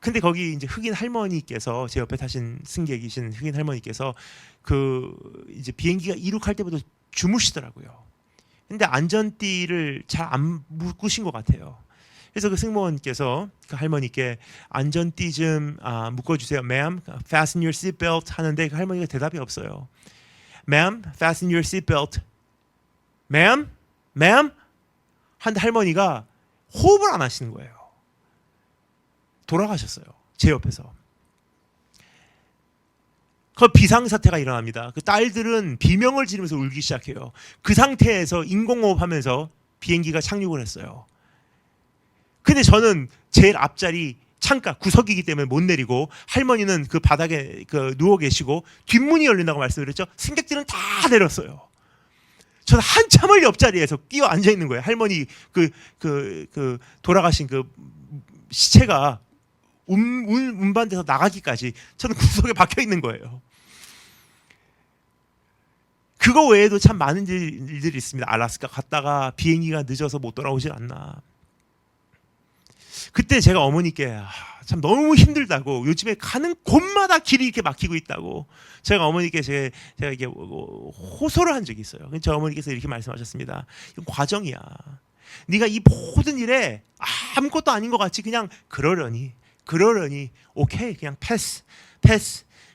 근데 거기 이제 흑인 할머니께서 제 옆에 타신 승객이신 흑인 할머니께서 그 이제 비행기가 이륙할 때부터 주무시더라고요. 근데 안전띠를 잘 안 묶으신 것 같아요. 그래서 그 승무원께서 그 할머니께 안전띠 좀 묶어주세요. Ma'am, fasten your seatbelt 하는데 그 할머니가 대답이 없어요. Ma'am, fasten your seatbelt. Ma'am, ma'am 한데 할머니가 호흡을 안 하시는 거예요. 돌아가셨어요. 제 옆에서. 그 비상사태가 일어납니다. 그 딸들은 비명을 지르면서 울기 시작해요. 그 상태에서 인공호흡하면서 비행기가 착륙을 했어요. 근데 저는 제일 앞자리 창가 구석이기 때문에 못 내리고 할머니는 그 바닥에 누워 계시고 뒷문이 열린다고 말씀드렸죠. 승객들은 다 내렸어요. 저는 한참을 옆자리에서 끼어 앉아 있는 거예요. 할머니 돌아가신 그 시체가 운반돼서 나가기까지 저는 구석에 박혀 있는 거예요. 그거 외에도 참 많은 일들이 있습니다. 알래스카 갔다가 비행기가 늦어서 못 돌아오질 않나. 그때 제가 어머니께 참 너무 힘들다고 요즘에 가는 곳마다 길이 이렇게 막히고 있다고 제가 어머니께 제가 이게 호소를 한 적이 있어요. 저 어머니께서 이렇게 말씀하셨습니다. 이건 과정이야. 네가 이 모든 일에 아무것도 아닌 것 같이 그냥 그러려니 오케이 그냥 패스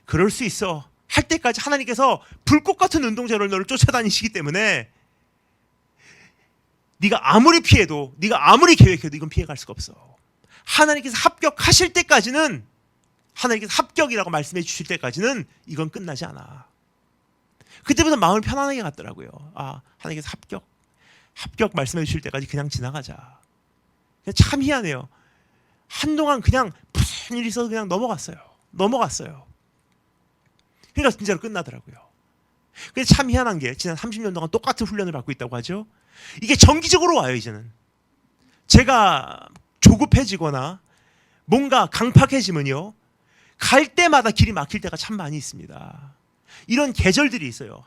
그럴 수 있어 할 때까지 하나님께서 불꽃 같은 눈동자로 너를 쫓아다니시기 때문에 네가 아무리 피해도 네가 아무리 계획해도 이건 피해갈 수가 없어. 하나님께서 합격하실 때까지는 하나님께서 합격이라고 말씀해 주실 때까지는 이건 끝나지 않아. 그때부터 마음을 편안하게 갖더라고요. 하나님께서 합격 말씀해 주실 때까지 그냥 지나가자. 참 희한해요. 한동안 그냥 무슨 일이 있어도 그냥 넘어갔어요. 그러니까 진짜로 끝나더라고요. 근데 참 희한한 게 지난 30년 동안 똑같은 훈련을 받고 있다고 하죠. 이게 정기적으로 와요. 이제는 제가 조급해지거나 뭔가 강팍해지면요 갈 때마다 길이 막힐 때가 참 많이 있습니다. 이런 계절들이 있어요.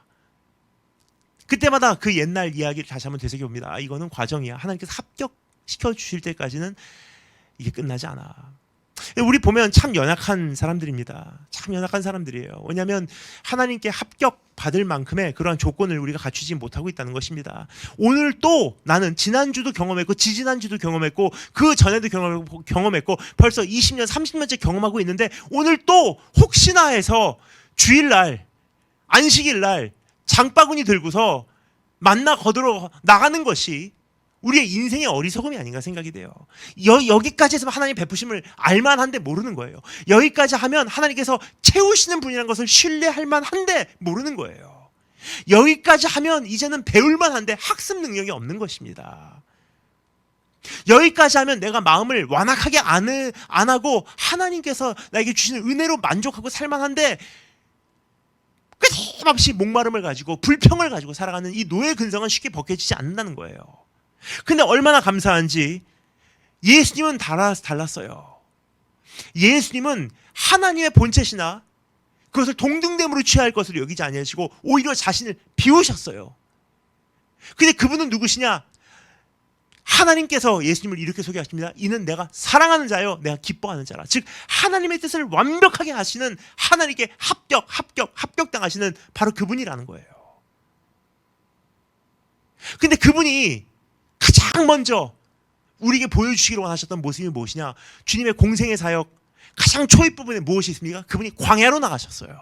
그때마다 그 옛날 이야기를 다시 한번 되새겨봅니다. 이거는 과정이야. 하나님께서 합격시켜 주실 때까지는 이게 끝나지 않아. 우리 보면 참 연약한 사람들입니다. 참 연약한 사람들이에요. 왜냐하면 하나님께 합격받을 만큼의 그러한 조건을 우리가 갖추지 못하고 있다는 것입니다. 오늘 또 나는 지난주도 경험했고 지지난주도 경험했고 그 전에도 경험했고 벌써 20년 30년째 경험하고 있는데 오늘 또 혹시나 해서 주일날 안식일날 장바구니 들고서 만나 거들어 나가는 것이 우리의 인생의 어리석음이 아닌가 생각이 돼요. 여기까지 해서 하나님 베푸심을 알만한데 모르는 거예요. 여기까지 하면 하나님께서 채우시는 분이라는 것을 신뢰할 만한데 모르는 거예요. 여기까지 하면 이제는 배울 만한데 학습 능력이 없는 것입니다. 여기까지 하면 내가 마음을 완악하게 안 하고 하나님께서 나에게 주시는 은혜로 만족하고 살만한데, 끊임없이 목마름을 가지고 불평을 가지고 살아가는 이 노예 근성은 쉽게 벗겨지지 않는다는 거예요. 근데 얼마나 감사한지 예수님은 달랐어요. 예수님은 하나님의 본체시나 그것을 동등됨으로 취할 것으로 여기지 아니하시고 오히려 자신을 비우셨어요. 근데 그분은 누구시냐? 하나님께서 예수님을 이렇게 소개하십니다. 이는 내가 사랑하는 자요, 내가 기뻐하는 자라. 즉 하나님의 뜻을 완벽하게 하시는, 하나님께 합격당하시는 바로 그분이라는 거예요. 근데 그분이 가장 먼저 우리에게 보여주시기로 원하셨던 모습이 무엇이냐? 주님의 공생의 사역 가장 초입 부분에 무엇이 있습니까? 그분이 광야로 나가셨어요.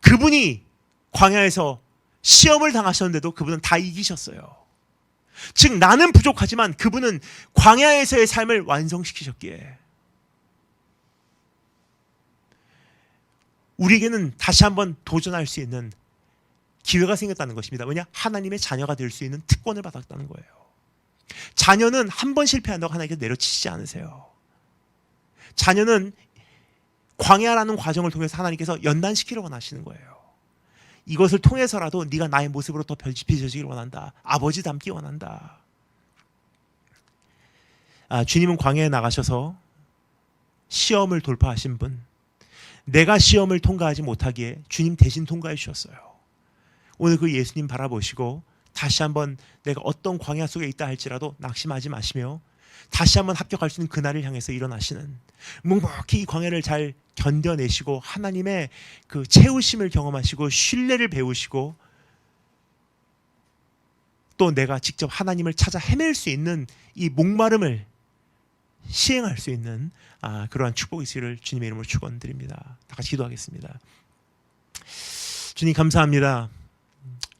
그분이 광야에서 시험을 당하셨는데도 그분은 다 이기셨어요. 즉 나는 부족하지만 그분은 광야에서의 삶을 완성시키셨기에 우리에게는 다시 한번 도전할 수 있는 기회가 생겼다는 것입니다. 왜냐? 하나님의 자녀가 될 수 있는 특권을 받았다는 거예요. 자녀는 한 번 실패한다고 하나님께서 내려치시지 않으세요. 자녀는 광야라는 과정을 통해서 하나님께서 연단시키려 원하시는 거예요. 이것을 통해서라도 네가 나의 모습으로 더 빚어지기를 원한다. 아버지 닮기 원한다. 주님은 광야에 나가셔서 시험을 돌파하신 분, 내가 시험을 통과하지 못하기에 주님 대신 통과해 주셨어요. 오늘 그 예수님 바라보시고 다시 한번 내가 어떤 광야 속에 있다 할지라도 낙심하지 마시며 다시 한번 합격할 수 있는 그날을 향해서 일어나시는, 묵묵히 이 광야를 잘 견뎌내시고 하나님의 그 채우심을 경험하시고 신뢰를 배우시고 또 내가 직접 하나님을 찾아 헤맬 수 있는 이 목마름을 시행할 수 있는 그러한 축복이 있기를 주님의 이름으로 축원드립니다. 다 같이 기도하겠습니다. 주님 감사합니다.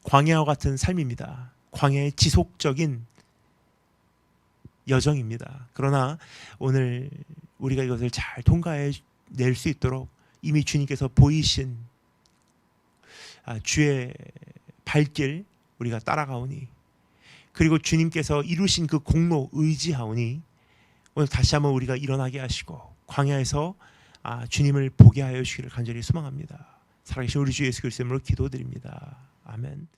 광야와 같은 삶입니다. 광야의 지속적인 여정입니다. 그러나 오늘 우리가 이것을 잘 통과해 낼 수 있도록 이미 주님께서 보이신 주의 발길 우리가 따라가오니, 그리고 주님께서 이루신 그 공로 의지하오니 오늘 다시 한번 우리가 일어나게 하시고 광야에서 주님을 보게 하여 주시기를 간절히 소망합니다. 살아계신 우리 주 예수 그리스도의 이름으로 기도드립니다. 아멘.